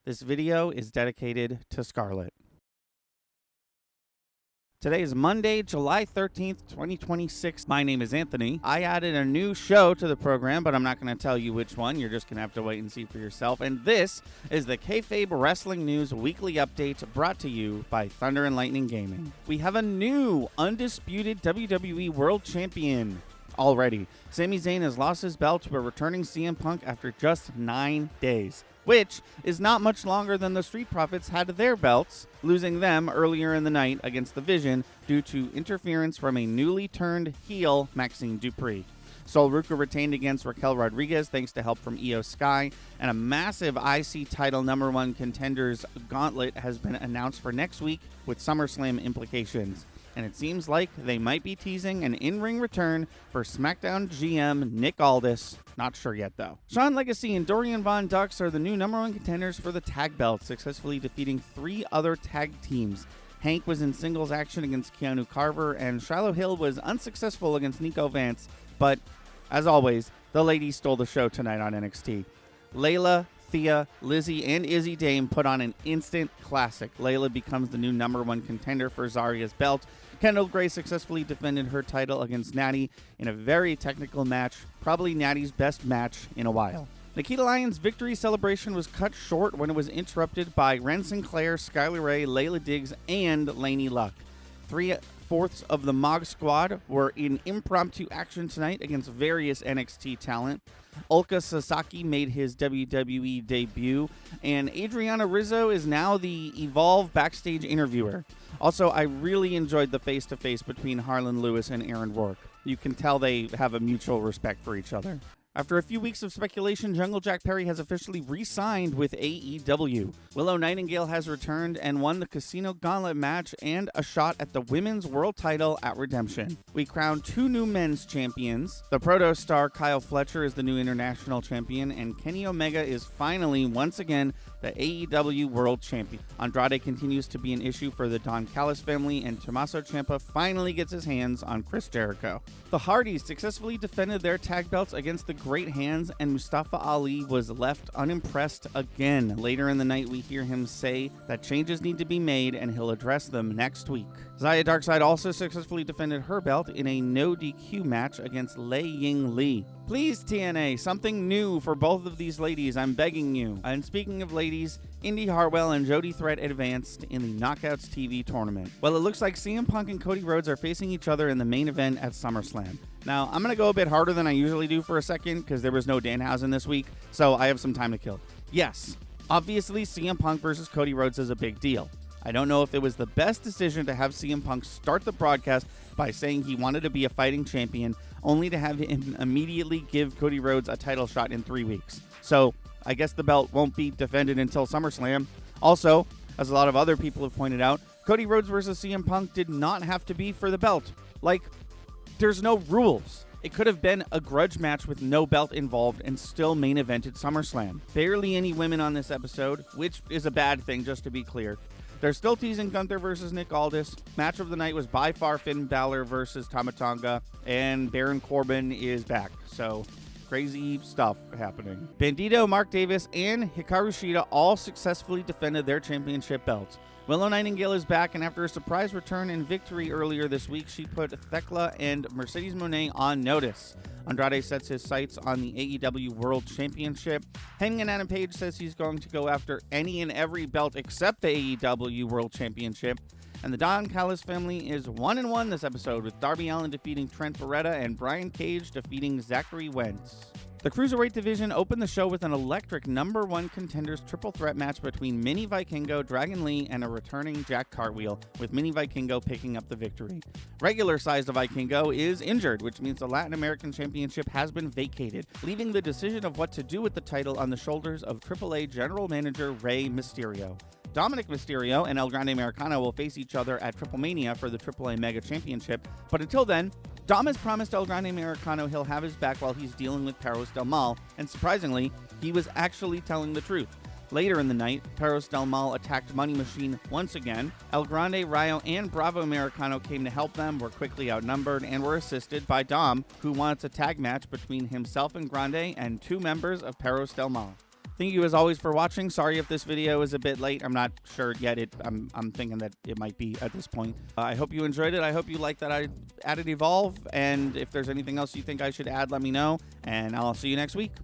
This video is dedicated to Scarlett. Today is Monday, July 13th, 2026. My name is Anthony. I added a new show to the program, but I'm not going to tell you which one. You're just going to have to wait and see for yourself. And this is the Kayfabe Wrestling News Weekly Update brought to you by Thunder and Lightning Gaming. We have a new undisputed WWE World Champion already. Sami Zayn has lost his belt to a returning CM Punk after just 9 days, which is not much longer than the Street Profits had their belts, losing them earlier in the night against the Vision due to interference from a newly turned heel, Maxine Dupree. Sol Ruca retained against Raquel Rodriguez thanks to help from Io Sky, and a massive IC title #1 contenders gauntlet has been announced for next week with SummerSlam implications. And it seems like they might be teasing an in-ring return for SmackDown GM Nick Aldis. Not sure yet, though. Shawn Legacy and Dorian Von Dux are the new #1 contenders for the tag belt, successfully defeating 3 other tag teams. Hank was in singles action against Keanu Carver, and Shiloh Hill was unsuccessful against Nico Vance. But, as always, the ladies stole the show tonight on NXT. Layla, Thea, Lizzie, and Izzy Dame put on an instant classic. Layla becomes the new #1 contender for Zarya's belt. Kendall Gray successfully defended her title against Natty in a very technical match, probably Natty's best match in a while. Nikita Lyons' victory celebration was cut short when it was interrupted by Ren Sinclair, Skylar Ray, Layla Diggs, and Lainey Luck. 3/4 of the MOG squad were in impromptu action tonight against various NXT talent. Ulka Sasaki made his WWE debut, and Adriana Rizzo is now the Evolve backstage interviewer. Also, I really enjoyed the face-to-face between Harlan Lewis and Aaron Rourke. You can tell they have a mutual respect for each other. After a few weeks of speculation, Jungle Jack Perry has officially re-signed with AEW. Willow Nightingale has returned and won the Casino Gauntlet match and a shot at the Women's World title at Redemption. We crowned 2 new men's champions. The Proto Star Kyle Fletcher is the new international champion, and Kenny Omega is finally, once again, the AEW World Champion. Andrade continues to be an issue for the Don Callis family, and Tommaso Ciampa finally gets his hands on Chris Jericho. The Hardys successfully defended their tag belts against the Great Hands, and Mustafa Ali was left unimpressed again. Later in the night, we hear him say that changes need to be made, and he'll address them next week. Zaya Darkseid also successfully defended her belt in a no DQ match against Lei Ying Lee. Please, TNA, something new for both of these ladies, I'm begging you. And speaking of ladies, Indy Hartwell and Jody Threat advanced in the Knockouts TV tournament. Well, it looks like CM Punk and Cody Rhodes are facing each other in the main event at SummerSlam. Now, I'm going to go a bit harder than I usually do for a second because there was no Danhausen this week, so I have some time to kill. Yes, obviously CM Punk versus Cody Rhodes is a big deal. I don't know if it was the best decision to have CM Punk start the broadcast by saying he wanted to be a fighting champion, only to have him immediately give Cody Rhodes a title shot in 3 weeks. So, I guess the belt won't be defended until SummerSlam. Also, as a lot of other people have pointed out, Cody Rhodes versus CM Punk did not have to be for the belt. Like, there's no rules. It could have been a grudge match with no belt involved and still main evented SummerSlam. Barely any women on this episode, which is a bad thing, just to be clear. They're still teasing Gunther versus Nick Aldis. Match of the night was by far Finn Balor versus Tama Tonga, and Baron Corbin is back. So, crazy stuff happening. Bandito, Mark Davis, and Hikaru Shida all successfully defended their championship belts. Willow Nightingale is back, and after a surprise return and victory earlier this week, she put Thekla and Mercedes Moné on notice. Andrade sets his sights on the AEW World Championship. Hangman Adam Page says he's going to go after any and every belt except the AEW World Championship. And the Don Callis family is 1-1 this episode, with Darby Allin defeating Trent Beretta and Brian Cage defeating Zachary Wentz. The Cruiserweight division opened the show with an electric #1 contenders triple threat match between Mini Vikingo, Dragon Lee, and a returning Jack Cartwheel, with Mini Vikingo picking up the victory. Regular-sized Vikingo is injured, which means the Latin American Championship has been vacated, leaving the decision of what to do with the title on the shoulders of AAA General Manager Rey Mysterio. Dominic Mysterio and El Grande Americano will face each other at Triple Mania for the AAA Mega Championship, but until then, Dom has promised El Grande Americano he'll have his back while he's dealing with Perros Del Mal, and surprisingly, he was actually telling the truth. Later in the night, Perros Del Mal attacked Money Machine once again. El Grande, Rayo, and Bravo Americano came to help them, were quickly outnumbered, and were assisted by Dom, who wants a tag match between himself and Grande and 2 members of Perros Del Mal. Thank you as always for watching. Sorry if this video is a bit late. I'm not sure yet. I'm thinking that it might be at this point. I hope you enjoyed it. I hope you liked that I added Evolve. And if there's anything else you think I should add, let me know. And I'll see you next week.